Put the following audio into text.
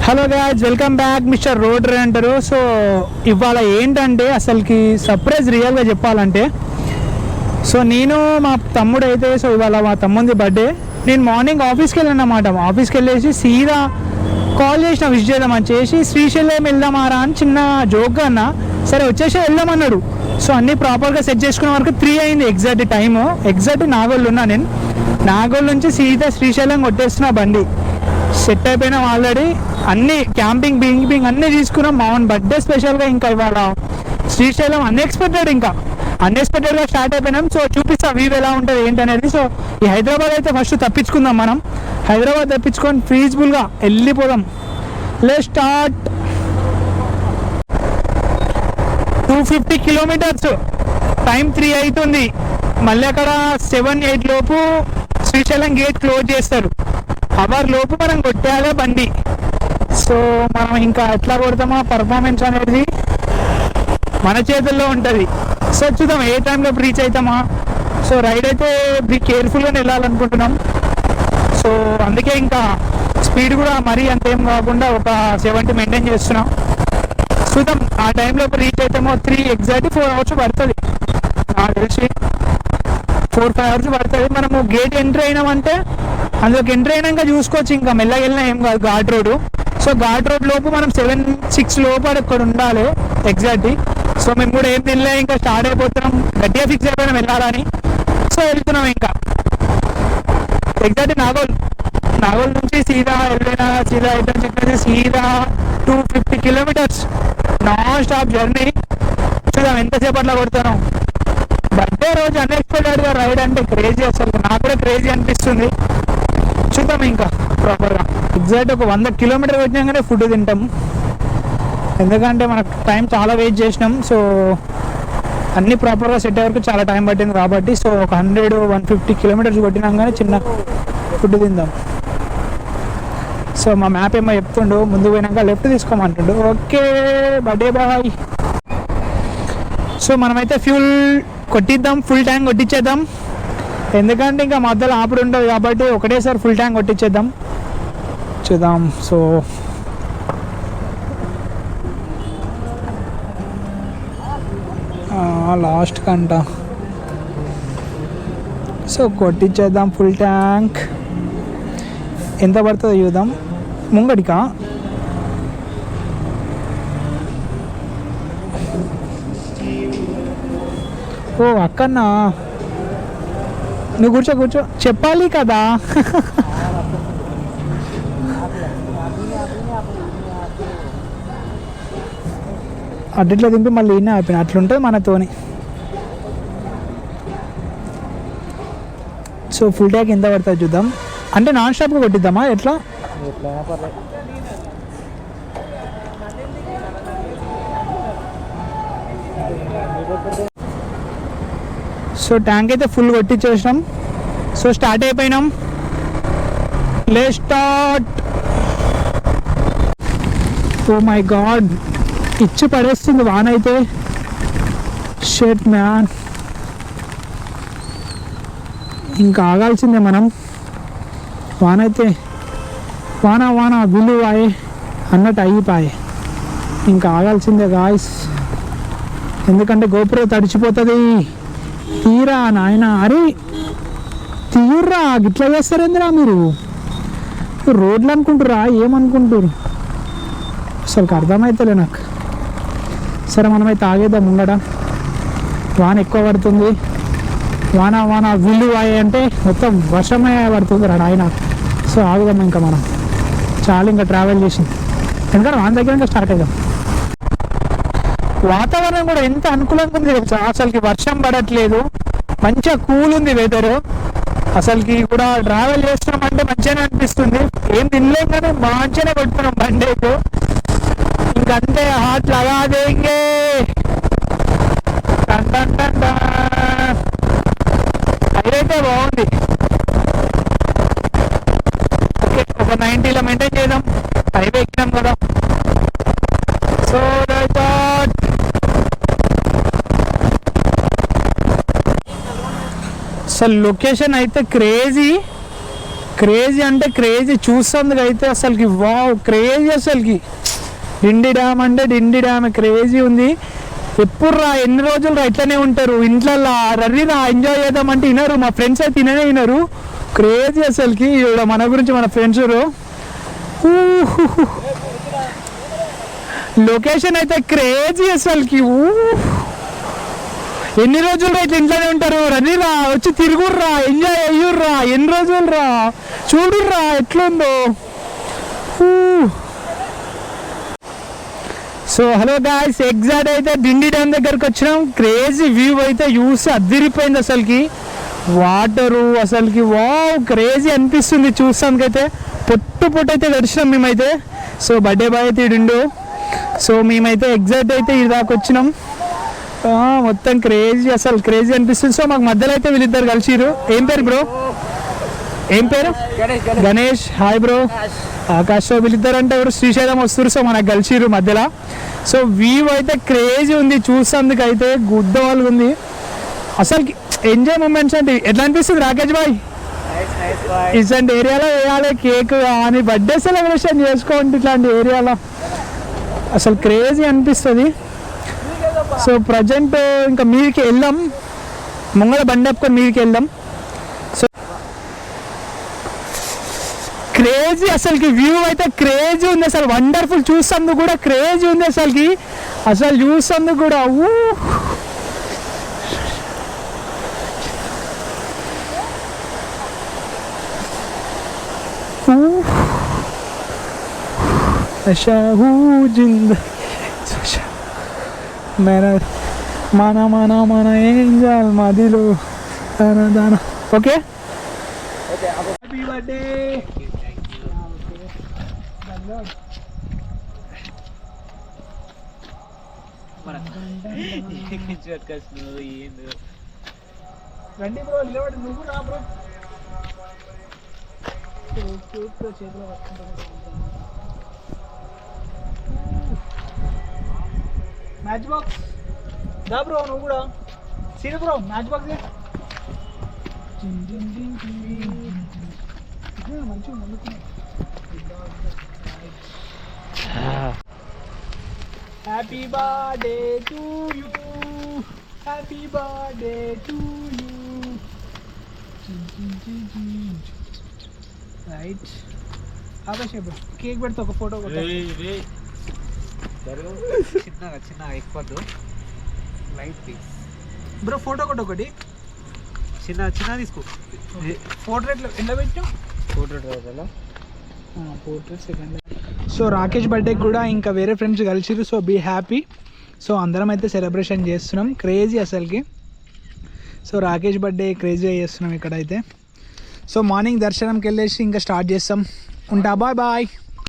Hello guys, welcome back mister road అంటారు. So ఇవాళ ఏంటంటే అసలుకి సర్ప్రైజ్ రియల్గా చెప్పాలంటే, సో నేను మా తమ్ముడు అయితే, సో ఇవాళ మా తమ్ముంది బర్త్డే. నేను మార్నింగ్ ఆఫీస్కి వెళ్ళాను అన్నమాట. ఆఫీస్కి వెళ్ళేసి సీదా కాల్ చేసిన విష్ చేద్దామని చేసి శ్రీశైలం వెళ్దామారా అని చిన్న జోక్గా అన్న. సరే వచ్చేసి వెళ్దామన్నాడు. సో అన్నీ ప్రాపర్గా సెట్ చేసుకునే వరకు 3 అయింది ఎగ్జాక్ట్ టైము. ఎగ్జాక్ట్ నాగోళ్ళు ఉన్నా నేను. నాగోల్ నుంచి సీదా శ్రీశైలం కొట్టేస్తున్నా బండి. సెట్ అయిపోయినాం ఆల్రెడీ. అన్నీ క్యాంపింగ్ బింగ్ అన్నీ తీసుకున్నాం. మామూలు బర్త్డే స్పెషల్గా ఇంకా ఇవాళ శ్రీశైలం అన్ఎక్స్పెక్టెడ్గా స్టార్ట్ అయిపోయినాం. సో చూపిస్తా వ్యూ ఎలా ఉంటుంది ఏంటనేది. సో ఈ హైదరాబాద్ అయితే ఫస్ట్ తప్పించుకుందాం మనం. హైదరాబాద్ తప్పించుకొని ఫీజిబుల్గా వెళ్ళిపోదాం. Let's start. 250 కిలోమీటర్స్, టైం 3 అవుతుంది. మళ్ళీ అక్కడ 7-8 లోపు శ్రీశైలం గేట్ క్లోజ్ చేస్తారు. అవర్ లోపు మనం కొట్టేయాలి బండి. సో మనం ఇంకా ఎట్లా కొడతామా పర్ఫార్మెన్స్ అనేది మన చేతుల్లో ఉంటుంది. సో చూద్దాం ఏ టైంలో రీచ్ అవుతామా. సో రైడ్ అయితే కేర్ఫుల్గానే వెళ్ళాలనుకుంటున్నాం. సో అందుకే ఇంకా స్పీడ్ కూడా మరీ అంతేం కాకుండా ఒక 70 మెయింటైన్ చేస్తున్నాం. చూద్దాం ఆ టైంలో రీచ్ అవుతామో. 3 ఎగ్జాక్ట్ 4 అవర్స్ పడుతుంది నాకు తెలిసి. 4-5 అవర్స్ పడుతుంది. మనము గేట్ ఎంట్రీ అయినామంటే అందులోకి ఎంట్రీ అయినాక చూసుకోవచ్చు. ఇంకా మెల్లగా వెళ్ళినా ఏం కాదు ghat road. So ghat road లోపు మనం 7-6 లోపు అక్కడ ఉండాలి ఎగ్జాక్ట్. సో మేము కూడా ఏం తినలే, ఇంకా స్టార్ట్ అయిపోతున్నాం. గట్టిగా ఫిక్స్ అయిపోయినాం వెళ్ళాలని. సో వెళ్తున్నాం ఇంకా ఎగ్జాక్ట్ నాగోల్ నుంచి సీదా అయితే చెప్పేసి సీదా 250 కిలోమీటర్స్ నాన్ స్టాప్ జర్నీ. చూద్దాం ఎంతసేపు అట్లా కొడతాను. బర్త్డే రోజు అన్ఎక్స్పెక్టెడ్గా రైడ్ అంటే క్రేజీ, అసలు నాకు కూడా క్రేజీ అనిపిస్తుంది. చూద్దాం ఇంకా ప్రాపర్గా ఎగ్జాక్ట్ ఒక 100 కిలోమీటర్ వచ్చినాకనే ఫుడ్ తింటాం. ఎందుకంటే మనకు టైం చాలా వెయిట్ చేసినాం. సో అన్నీ ప్రాపర్గా సెట్ అయ్యే వరకు చాలా టైం పట్టింది కాబట్టి. సో ఒక 100-150 కిలోమీటర్స్ కొట్టినాకనే చిన్న ఫుడ్ తిందాం. సో మా మ్యాప్ ఏమో చెప్తుండు ముందు పోయినాక లెఫ్ట్ తీసుకోమంటుండు. Okay birthday boy. సో మనమైతే ఫ్యూల్ కొట్టిద్దాం, ఫుల్ ట్యాంక్ కొట్టించేద్దాం. ఎందుకంటే ఇంకా మధ్యలో ఆపుడు ఉండదు కాబట్టి ఒకటేసారి ఫుల్ ట్యాంక్ కొట్టించేద్దాం. చూద్దాం. సో లాస్ట్ కంట. సో కొట్టించేద్దాం ఫుల్ ట్యాంక్. ఎంత పడుతుందో చూద్దాం. ముంగడికా ఓ అక్కన్నా నువ్వు కూర్చో చెప్పాలి కదా. అట్లా దింపి మళ్ళీ ఈయన అయిపోయిన అట్లుంటుంది మనతోని. సో ఫుల్ ట్యాంక్ ఎంత పడుతుంది చూద్దాం. అంటే నాన్ స్టాప్గా కొట్టిద్దామా ఎట్లా? సో ట్యాంక్ అయితే ఫుల్ కొట్టించేసినాం. సో స్టార్ట్ అయిపోయినాం. Let's start. Oh my god, ఇచ్చి పడేస్తుంది వాన అయితే. షిట్ మ్యాన్, ఇంకా ఆగాల్సిందే మనం. వాన అయితే వాన విలువాయే అన్నట్టు అయిపోయాయి. ఇంకా ఆగాల్సిందే గాయస్, ఎందుకంటే గోపురం తడిచిపోతుంది. తీరా నాయన, అరే తీర్రా, గిట్లా చేస్తారేందిరా మీరు? రోడ్లు అనుకుంటురా ఏమనుకుంటారు అసలు అర్థమవుతలే నాకు. సరే మనమైతే ఆగేద్దాం ముంగడ. వాన ఎక్కువ పడుతుంది. వాన విలువాయే అంటే మొత్తం వర్షమే పడుతుంది రా నాయన. సో ఆగుదాం ఇంకా మనం, చాలా ఇంకా ట్రావెల్ చేసింది. ఎందుకంటే వాన దగ్గర ఇంకా స్టార్ట్ అవుదాం. వాతావరణం కూడా ఎంత అనుకూలంగా ఉంది అసలుకి. వర్షం పడట్లేదు, మంచిగా కూల్ ఉంది వెదర్. అసలుకి కూడా ట్రావెల్ చేస్తున్నామంటే మంచిగానే అనిపిస్తుంది. ఏం తినలేం కానీ మంచిగానే కొడుతున్నాం బండేకు. ఇంకంతే హాట్ లగా దేంగే. అయితే బాగుంది. ఓకే, ఒక 90లో మెయింటైన్ చేద్దాం. హైవే ఎక్కినాం కదా. సో అసలు లొకేషన్ అయితే క్రేజీ. క్రేజీ అంటే క్రేజీ చూస్తుంది అయితే అసలుకి వావ్ క్రేజీ అసలుకి. డిండి డ్యామ్ అంటే డిండి డ్యామ్ క్రేజీ ఉంది. ఎప్పుడు రా ఎన్ని రోజులు రా ఇట్లనే ఉంటారు ఇంట్లో రర్రీ రా ఎంజాయ్ చేద్దామంటే వినరు. మా ఫ్రెండ్స్ అయితే వినరు. క్రేజీ అసలుకి. ఇక్కడ మన గురించి మన ఫ్రెండ్స్ లొకేషన్ అయితే క్రేజీ అసలుకి. ఎన్ని రోజులు రా ఇట్లా ఇంట్లోనే ఉంటారు. రన్నీ రా వచ్చి తిరుగుర్రా ఎంజాయ్ అయ్యుర్రా. ఎన్ని రోజులు రా చూడుర్రా ఎట్లుందో. సో హలో గాయ్స్, ఎగ్జాక్ట్ అయితే డిండి డ్యామ్ దగ్గరకు వచ్చినాం. క్రేజీ వ్యూ అయితే చూసి అదిరిపోయింది అసలుకి. వాటరు అసలుకి వావ్ క్రేజీ అనిపిస్తుంది చూస్తానికైతే. పొట్టు అయితే గడిచినాం మేమైతే. సో బర్త్డే బాయ్ అయితే ఇడుండు. సో మేమైతే ఎగ్జాక్ట్ అయితే ఇది దాకా వచ్చినాం. మొత్తం క్రేజీ అసలు క్రేజీ అనిపిస్తుంది. సో మాకు మధ్యలో అయితే వీళ్ళిద్దరు కలిసిరు. ఏం పేరు బ్రో? ఏం పేరు? Ganesh. Hi bro. Akash. So వీళ్ళిద్దరు అంటే ఎవరు శ్రీశైలం వస్తారు. సో మనకు కలిసిరు మధ్యలో. సో వ్యూ అయితే క్రేజీ ఉంది చూసేందుకు అయితే. గుడ్డ వాళ్ళు ఉంది అసలుకి. ఎంజాయ్ మూమెంట్స్ అంటే ఎట్లా అనిపిస్తుంది రాకేష్ బాయ్? ఇట్లాంటి ఏరియాలో వేయాలి కేక్ అని బర్త్డే సెలబ్రేషన్ చేసుకోండి ఇట్లాంటి ఏరియాలో. అసలు క్రేజీ అనిపిస్తుంది. సో ప్రజెంట్ ఇంకా మీదికి వెళ్దాం. ముంగళ బండి అప్పుకొని మీదికి వెళ్దాం. సో క్రేజీ అసలుకి వ్యూ అయితే క్రేజీ ఉంది అసలు. వండర్ఫుల్ చూసేందుకు కూడా క్రేజీ ఉంది అసలుకి. అసలు చూసేందుకు కూడా మన ఏంజల్ మదిలో దాన. Okay happy birthday. రండి బ్రో నిలబడి. నువ్వు రా బ్రో. చేతిలో మ్యాచ్ బాక్స్ దా బ్రో. నువ్వు కూడా సీను బ్రో మ్యాచ్ బాక్స్ మంచిగా ముందుకు. Happy birthday to you. Happy birthday to you. Right Akash bro cake పెడితే ఒక ఫోటో చిన్నగా ఎక్కువద్దు. Light please bro. ఫోటో ఒకటి చిన్న తీసుకో. పోర్ట్రేట్లో ఎలా పెట్టాం? Portrait second. So Rakesh birthday కూడా ఇంకా వేరే ఫ్రెండ్స్ కలిసిరు. So be happy. సో అందరం అయితే సెలబ్రేషన్ చేస్తున్నాం. క్రేజీ అసలుకి. సో రాకేష్ బర్త్డే క్రేజీగా చేస్తున్నాం ఇక్కడైతే. సో మార్నింగ్ దర్శనంకి వెళ్ళేసి ఇంకా స్టార్ట్ చేస్తాం. ఉంటా. Bye bye.